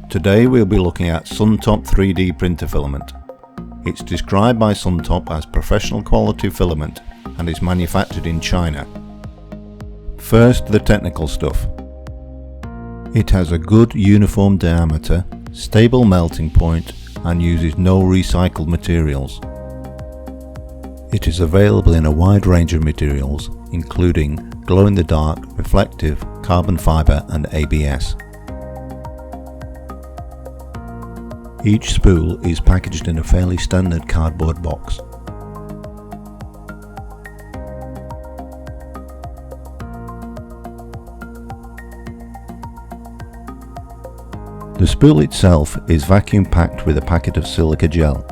Today we'll be looking at SunTop 3D printer filament. It's described by SunTop as professional quality filament and is manufactured in China. First, the technical stuff. It has a good uniform diameter, stable melting point and uses no recycled materials. It is available in a wide range of materials including glow-in-the-dark, reflective, carbon fibre and ABS. Each spool is packaged in a fairly standard cardboard box. The spool itself is vacuum packed with a packet of silica gel.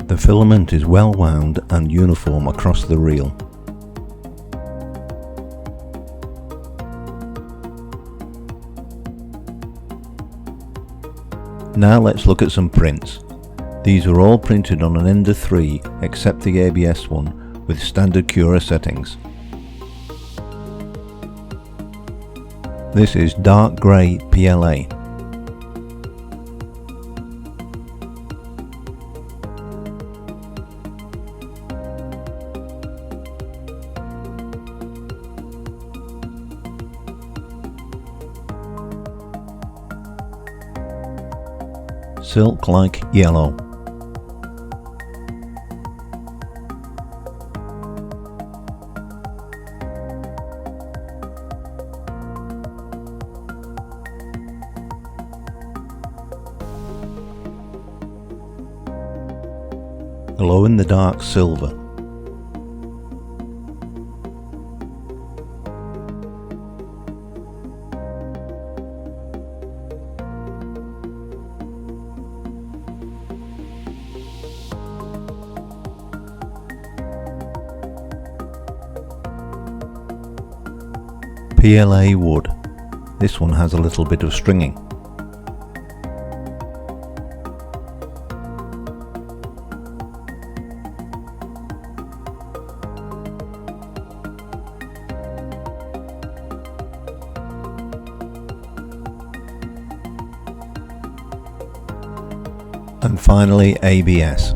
The filament is well wound and uniform across the reel. Now let's look at some prints. These are all printed on an Ender 3 except the ABS one with standard Cura settings. This is dark grey PLA. Silk like yellow. Glow-in-the-dark silver. PLA wood. This one has a little bit of stringing. And finally ABS.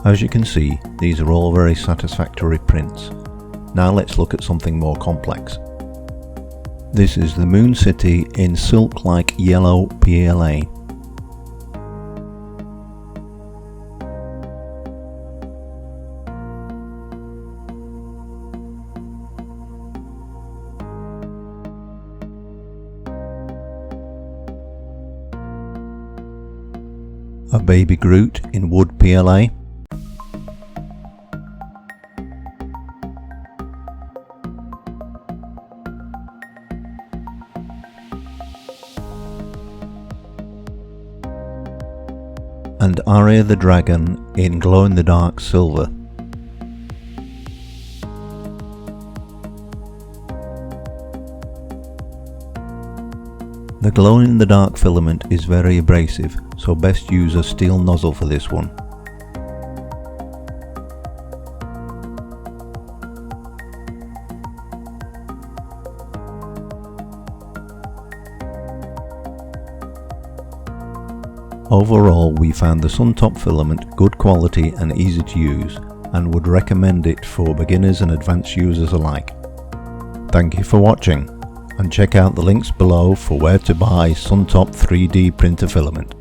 As you can see, these are all very satisfactory prints. Now let's look at something more complex. This is the Moon City in silk-like yellow PLA. A baby Groot in wood PLA. And Arya the Dragon in glow-in-the-dark silver. The glow-in-the-dark filament is very abrasive, so best use a steel nozzle for this one. Overall, we found the SunTop filament good quality and easy to use, and would recommend it for beginners and advanced users alike. Thank you for watching, and check out the links below for where to buy SunTop 3D printer filament.